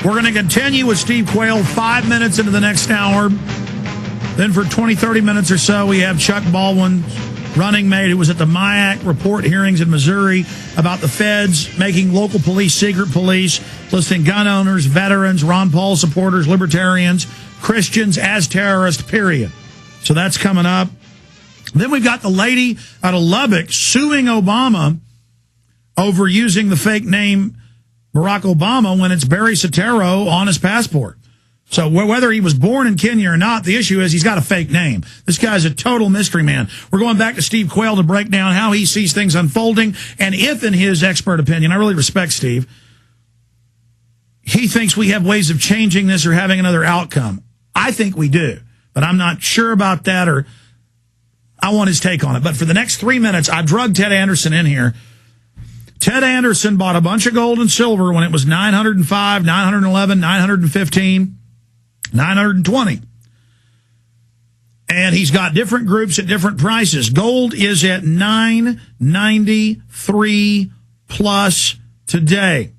We're going to continue with Steve Quayle 5 minutes into the next hour. Then for 20, 30 minutes or so, we have Chuck Baldwin, running mate, who was at the MIAC report hearings in Missouri about the feds making local police secret police, listing gun owners, veterans, Ron Paul supporters, libertarians, Christians as terrorists, period. So that's coming up. Then we've got the lady out of Lubbock suing Obama over using the fake name Barack Obama when it's Barry Soetoro on his passport. So whether he was born in Kenya or not, the issue is he's got a fake name. This guy's a total mystery man. We're going back to Steve Quayle to break down how he sees things unfolding, and if, in his expert opinion, I really respect Steve, he thinks we have ways of changing this or having another outcome. I think we do, but I'm not sure about that, or I want his take on it. But for the next 3 minutes, I drugged Ted Anderson in here. Ted Anderson bought a bunch of gold and silver when it was 905, 911, 915, 920. And he's got different groups at different prices. Gold is at $993 plus today.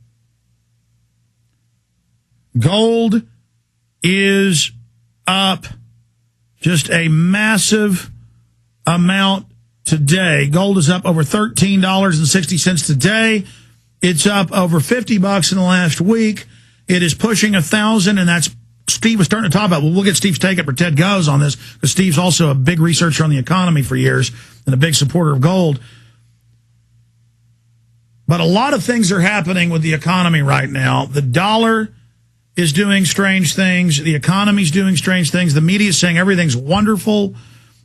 Gold is up just a massive amount today. Gold is up over $13.60 today. It's up over $50 in the last week. It is pushing 1,000, and that's Steve was starting to talk about. Well, we'll get Steve's take it where Ted goes on this, because Steve's also a big researcher on the economy for years and a big supporter of gold. But a lot of things are happening with the economy right now. The dollar is doing strange things. The economy's doing strange things. The media's saying everything's wonderful.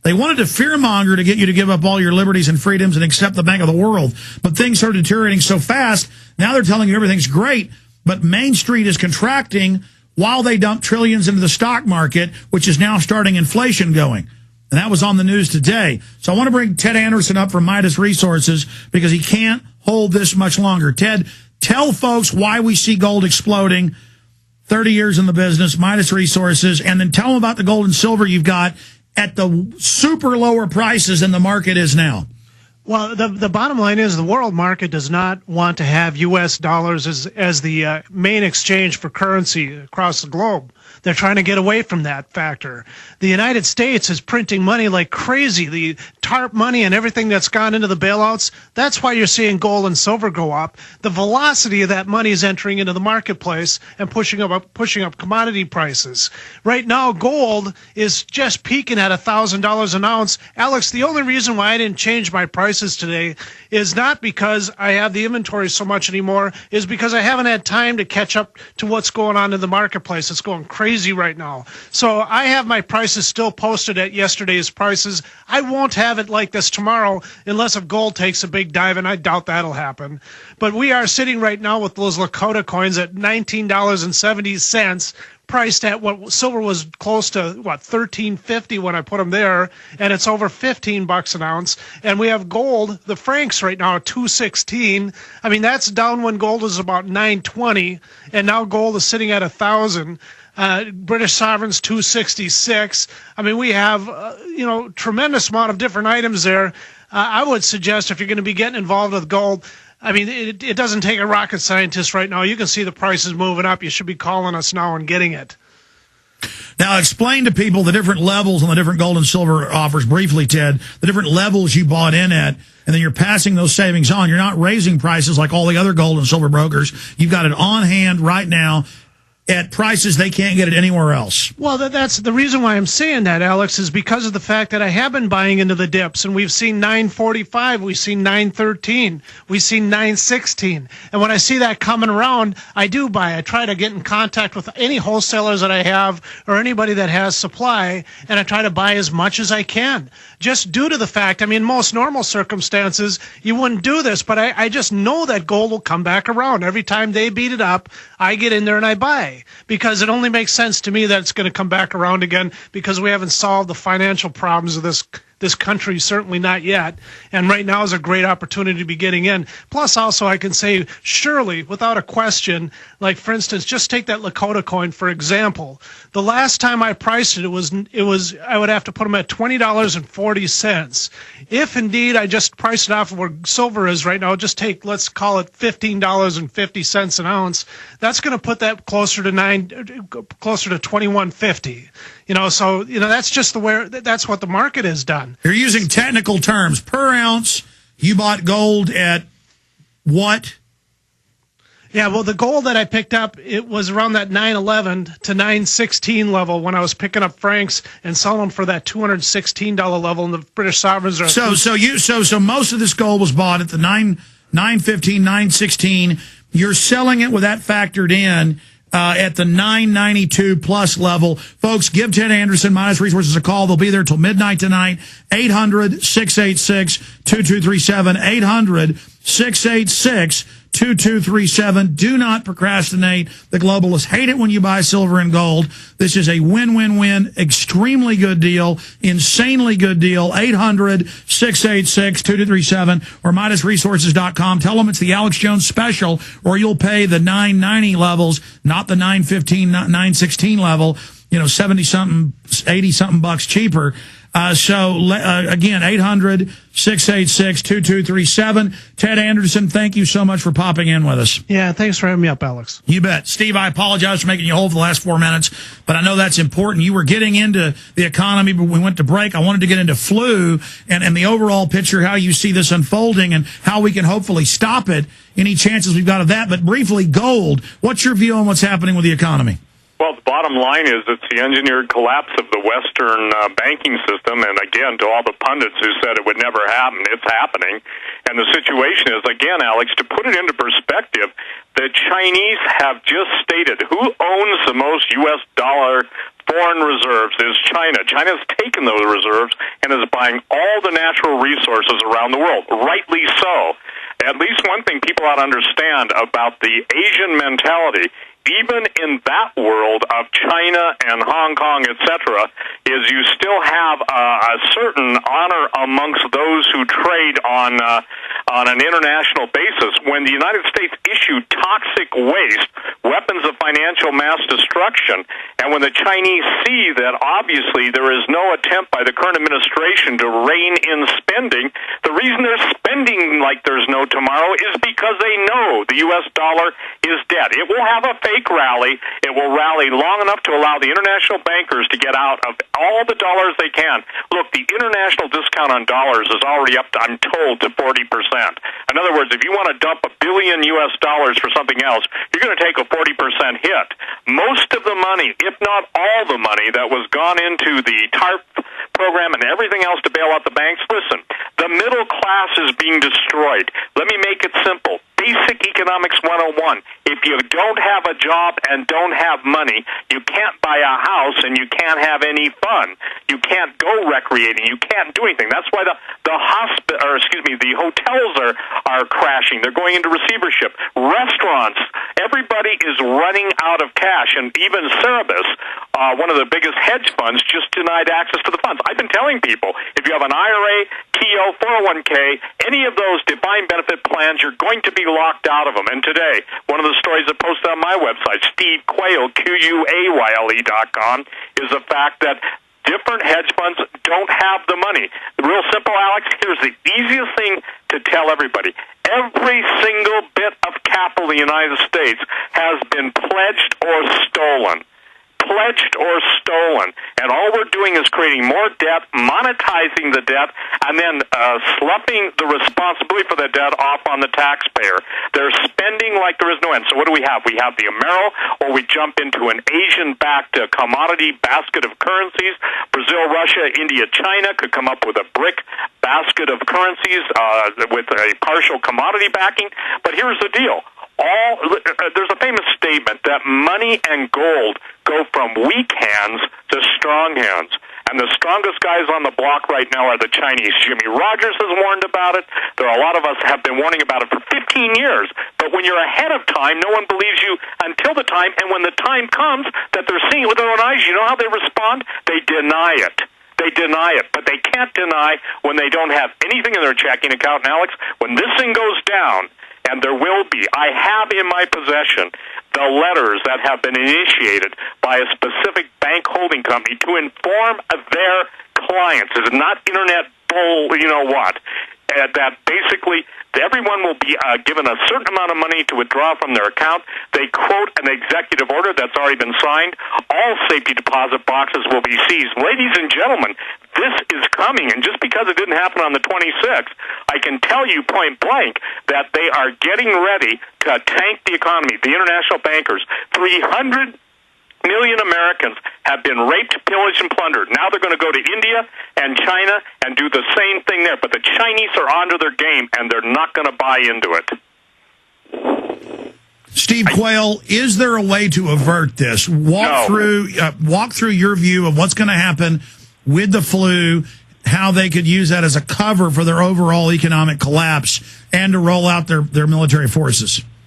They wanted to fearmonger to get you to give up all your liberties and freedoms and accept the Bank of the World. But things started deteriorating so fast, now they're telling you everything's great, but Main Street is contracting while they dump trillions into the stock market, which is now starting inflation going. And that was on the news today. So I want to bring Ted Anderson up from Midas Resources because he can't hold this much longer. Ted, tell folks why we see gold exploding, 30 years in the business, Midas Resources, and then tell them about the gold and silver you've got at the super lower prices than the market is now. Well, the bottom line is the world market does not want to have U.S. dollars as the main exchange for currency across the globe. They're trying to get away from that factor. The United States is printing money like crazy. The TARP money and everything that's gone into the bailouts, that's why you're seeing gold and silver go up. The velocity of that money is entering into the marketplace and pushing up commodity prices. Right now, gold is just peaking at $1,000 an ounce. Alex, the only reason why I didn't change my prices today is not because I have the inventory so much anymore, is because I haven't had time to catch up to what's going on in the marketplace. It's going crazy right now. So I have my prices still posted at yesterday's prices. I won't have it like this tomorrow unless if gold takes a big dive, and I doubt that'll happen. But we are sitting right now with those Lakota coins at $19.70, priced at what silver was close to, $13.50 when I put them there, and it's over $15 an ounce. And we have gold, the francs right now at $2.16. I mean, that's down when gold was about $9.20, and now gold is sitting at $1,000. British sovereigns $2.66. I mean, we have tremendous amount of different items there. I would suggest if you're going to be getting involved with gold, I mean, it doesn't take a rocket scientist right now. You can see the prices moving up. You should be calling us now and getting it. Now, explain to people the different levels on the different gold and silver offers briefly, Ted, the different levels you bought in at, and then you're passing those savings on. You're not raising prices like all the other gold and silver brokers. You've got it on hand right now at prices they can't get it anywhere else. Well, that's the reason why I'm saying that, Alex, is because of the fact that I have been buying into the dips, and we've seen 945, we've seen 913, we've seen 916. And when I see that coming around, I do buy. I try to get in contact with any wholesalers that I have or anybody that has supply, and I try to buy as much as I can. Just due to the fact, I mean, most normal circumstances, you wouldn't do this, but I just know that gold will come back around. Every time they beat it up, I get in there and I buy. Because it only makes sense to me that it's going to come back around again, because we haven't solved the financial problems of this country, certainly not yet. And right now is a great opportunity to be getting in. Plus, also, I can say, surely, without a question, like, for instance, just take that Lakota coin, for example. The last time I priced it, it was I would have to put them at $20.40. If indeed I just priced it off of where silver is right now, just take, let's call it $15.50 an ounce. That's going to put that closer to $21.50. So that's just that's what the market has done. You're using technical terms per ounce. You bought gold at what? Yeah, well, the gold that I picked up, it was around that 911 to 916 level when I was picking up francs and selling them for that $216 level in the British sovereigns. So most of this gold was bought at the 915, 916. You're selling it with that factored in at the 992 plus level. Folks, give Ted Anderson, Madhouse Resources, a call. They'll be there till midnight tonight. 800-686-2237. 800-686-2237. Do not procrastinate. The globalists hate it when you buy silver and gold. This is a win-win-win, extremely good deal, insanely good deal. 800-686-2237 or MidasResources.com. Tell them it's the Alex Jones special, or you'll pay the 990 levels, not the 915, 916 level, 70-something, 80-something bucks cheaper. Again, 800-686-2237. Ted Anderson, thank you so much for popping in with us. Yeah, thanks for having me up, Alex. You bet. Steve, I apologize for making you hold for the last 4 minutes, but I know that's important. You were getting into the economy, but we went to break. I wanted to get into flu and the overall picture, how you see this unfolding and how we can hopefully stop it, any chances we've got of that. But briefly, gold, what's your view on what's happening with the economy? Well, the bottom line is it's the engineered collapse of the Western banking system. And again, to all the pundits who said it would never happen, it's happening. And the situation is, again, Alex, to put it into perspective, the Chinese have just stated who owns the most U.S. dollar foreign reserves is China. China's taken those reserves and is buying all the natural resources around the world, rightly so. At least one thing people ought to understand about the Asian mentality, even in that world of China and Hong Kong, etc., is you still have a certain honor amongst those who trade on an international basis. When the United States issued toxic waste, weapons of financial mass destruction, and when the Chinese see that obviously there is no attempt by the current administration to rein in spending, the reason they're spending like there's no tomorrow is because they know the U.S. dollar is dead. It will have a fake rally. It will rally long enough to allow the international bankers to get out of all the dollars they can. Look, the international discount on dollars is already up to, I'm told, to 40%. In other words, if you want to dump $1 billion US for something else, you're going to take a 40% hit. Most of the money, if not all the money, that was gone into the TARP program and everything else to bail out the banks, listen, the middle class is being destroyed. Let me make it simple. Basic Economics 101. If you don't have a job and don't have money, you can't buy a house and you can't have any fun. You can't go recreating. You can't do anything. That's why the hotels are crashing. They're going into receivership. Restaurants, everybody is running out of cash. And even Cerebus, one of the biggest hedge funds, just denied access to the funds. I've been telling people, if you have an IRA, TO, 401k, any of those defined benefit plans, you're going to be locked out of them. And today, one of the stories that posted on my website, Steve Quayle, QUAYLE.com, is the fact that different hedge funds don't have the money. Real simple, Alex, here's the easiest thing to tell everybody. Every single bit of capital in the United States has been pledged or stolen. Pledged or stolen. And all we're doing is creating more debt, monetizing the debt, and then sloughing the responsibility for the debt off on the taxpayer. They're spending like there is no end. So what do we have? We have the Amero, or we jump into an Asian-backed commodity basket of currencies. Brazil, Russia, India, China could come up with a brick basket of currencies with a partial commodity backing. But here's the deal. There's a famous statement that money and gold go from weak hands to strong hands. And the strongest guys on the block right now are the Chinese. Jimmy Rogers has warned about it. There are a lot of us have been warning about it for 15 years. But when you're ahead of time, no one believes you until the time. And when the time comes that they're seeing it with their own eyes, you know how they respond? They deny it. They deny it, but they can't deny when they don't have anything in their checking account. And Alex, when this thing goes down, and there will be, I have in my possession the letters that have been initiated by a specific bank holding company to inform their clients. It's not internet bull, you know what, that basically everyone will be given a certain amount of money to withdraw from their account. They quote an executive order that's already been signed. All safety deposit boxes will be seized. Ladies and gentlemen, this is coming, and just because it didn't happen on the 26th, I can tell you point blank that they are getting ready to tank the economy. The international bankers, 300 million Americans have been raped, pillaged, and plundered. Now they're going to go to India and China and do the same thing there. But the Chinese are onto their game, and they're not going to buy into it. Steve Quayle, is there a way to avert this? Walk through your view of what's going to happen with the flu, how they could use that as a cover for their overall economic collapse, and to roll out their military forces.